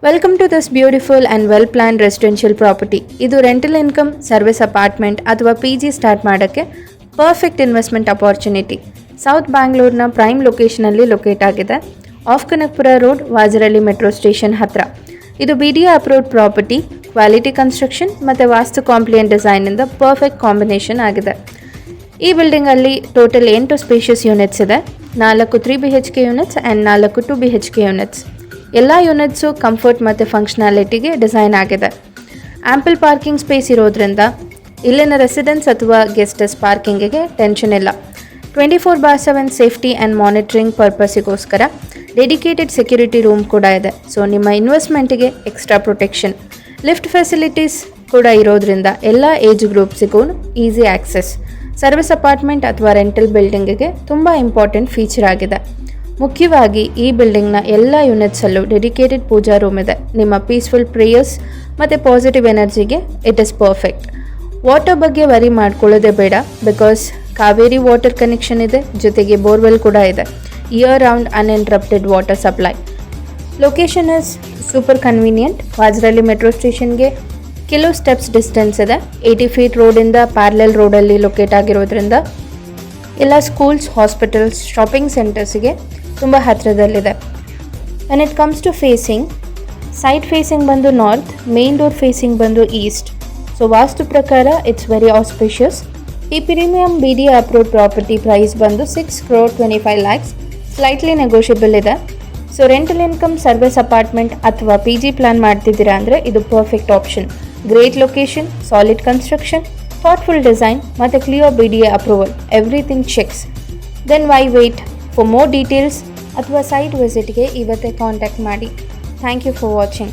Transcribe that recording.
Welcome to this beautiful and well planned residential property. ಇದು rental income, service apartment ಅಥವಾ PG start ಮಾಡೋಕ್ಕೆ perfect investment opportunity. South ಬ್ಯಾಂಗ್ಳೂರ್ನ prime ಲೊಕೇಶನಲ್ಲಿ locate ಆಗಿದೆ. Off Kanakapura road, Vajarahalli metro station ಹತ್ರ. ಇದು BDA approved property, quality construction ಮತ್ತು vastu ಕಾಂಪ್ಲಿಯಂಟ್ ಡಿಸೈನಿಂದ perfect combination ಆಗಿದೆ. ಈ ಬಿಲ್ಡಿಂಗಲ್ಲಿ ಟೋಟಲ್ 8 ಸ್ಪೇಷಿಯಸ್ ಯೂನಿಟ್ಸ್ ಇದೆ. 4 3 BHK units and 4 2 BHK units. ಎಲ್ಲ ಯೂನಿಟ್ಸು ಕಂಫರ್ಟ್ ಮತ್ತು ಫಂಕ್ಷನಾಲಿಟಿಗೆ ಡಿಸೈನ್ ಆಗಿದೆ. ಆ್ಯಂಪಲ್ ಪಾರ್ಕಿಂಗ್ ಸ್ಪೇಸ್ ಇರೋದ್ರಿಂದ ಇಲ್ಲಿನ ರೆಸಿಡೆನ್ಸ್ ಅಥವಾ ಗೆಸ್ಟಸ್ ಪಾರ್ಕಿಂಗಿಗೆ ಟೆನ್ಷನ್ ಇಲ್ಲ. 24/7 ಸೇಫ್ಟಿ ಆ್ಯಂಡ್ ಮಾನಿಟ್ರಿಂಗ್ ಪರ್ಪಸ್ಸಿಗೋಸ್ಕರ ಡೆಡಿಕೇಟೆಡ್ ಸೆಕ್ಯೂರಿಟಿ ರೂಮ್ ಕೂಡ ಇದೆ. ಸೊ ನಿಮ್ಮ ಇನ್ವೆಸ್ಟ್ಮೆಂಟಿಗೆ ಎಕ್ಸ್ಟ್ರಾ ಪ್ರೊಟೆಕ್ಷನ್. ಲಿಫ್ಟ್ ಫೆಸಿಲಿಟೀಸ್ ಕೂಡ ಇರೋದ್ರಿಂದ ಎಲ್ಲ ಏಜ್ ಗ್ರೂಪ್ಸಿಗೂ ಈಸಿ ಆಕ್ಸೆಸ್. ಸರ್ವಿಸ್ ಅಪಾರ್ಟ್ಮೆಂಟ್ ಅಥವಾ ರೆಂಟಲ್ ಬಿಲ್ಡಿಂಗಿಗೆ ತುಂಬ ಇಂಪಾರ್ಟೆಂಟ್ ಫೀಚರ್ ಆಗಿದೆ. ಮುಖ್ಯವಾಗಿ ಈ ಬಿಲ್ಡಿಂಗ್ನ ಎಲ್ಲ ಯೂನಿಟ್ಸಲ್ಲೂ ಡೆಡಿಕೇಟೆಡ್ ಪೂಜಾ ರೂಮ್ ಇದೆ. ನಿಮ್ಮ ಪೀಸ್ಫುಲ್ ಪ್ರೇಯರ್ಸ್ ಮತ್ತು ಪಾಸಿಟಿವ್ ಎನರ್ಜಿಗೆ ಇಟ್ ಇಸ್ ಪರ್ಫೆಕ್ಟ್. ವಾಟರ್ ಬಗ್ಗೆ ವರಿ ಮಾಡ್ಕೊಳ್ಳೋದೇ ಬೇಡ, ಬಿಕಾಸ್ ಕಾವೇರಿ ವಾಟರ್ ಕನೆಕ್ಷನ್ ಇದೆ, ಜೊತೆಗೆ ಬೋರ್ವೆಲ್ ಕೂಡ ಇದೆ. Year round uninterrupted water supply. Location is super convenient. Vajarahalli metro ಸ್ಟೇಷನ್ಗೆ ಕೆಲವು ಸ್ಟೆಪ್ಸ್ ಡಿಸ್ಟೆನ್ಸ್ ಇದೆ. 80 ಫೀಟ್ ರೋಡಿಂದ ಪ್ಯಾರಲಲ್ ರೋಡಲ್ಲಿ ಲೊಕೇಟ್ ಆಗಿರೋದ್ರಿಂದ ಎಲ್ಲ ಸ್ಕೂಲ್ಸ್, ಹಾಸ್ಪಿಟಲ್ಸ್, ಶಾಪಿಂಗ್ ಸೆಂಟರ್ಸಿಗೆ ತುಂಬ ಹತ್ತಿರದಲ್ಲಿದೆ. When it comes to facing, side facing ಬಂದು ನಾರ್ತ್, ಮೇನ್ ಡೋರ್ ಫೇಸಿಂಗ್ ಬಂದು ಈಸ್ಟ್. ಸೊ ವಾಸ್ತು ಪ್ರಕಾರ ಇಟ್ಸ್ ವೆರಿ ಆಸ್ಪಿಷಿಯಸ್. ಈ premium BDA approved property price ಬಂದು 6,25 lakhs, ಸ್ಲೈಟ್ಲಿ ನೆಗೋಷಿಯಬಲ್ ಇದೆ. So rental income, service apartment ಅಥವಾ PG ಪ್ಲಾನ್ ಮಾಡ್ತಿದ್ದೀರಾ ಅಂದರೆ ಇದು perfect option. Great location, solid construction, thoughtful design ಮತ್ತು clear BDA approval, everything checks. Then why wait? For more details ಅಥವಾ site ವಿಸಿಟ್ಗೆ ಇವತ್ತೇ ಕಾಂಟ್ಯಾಕ್ಟ್ ಮಾಡಿ. Thank you for watching.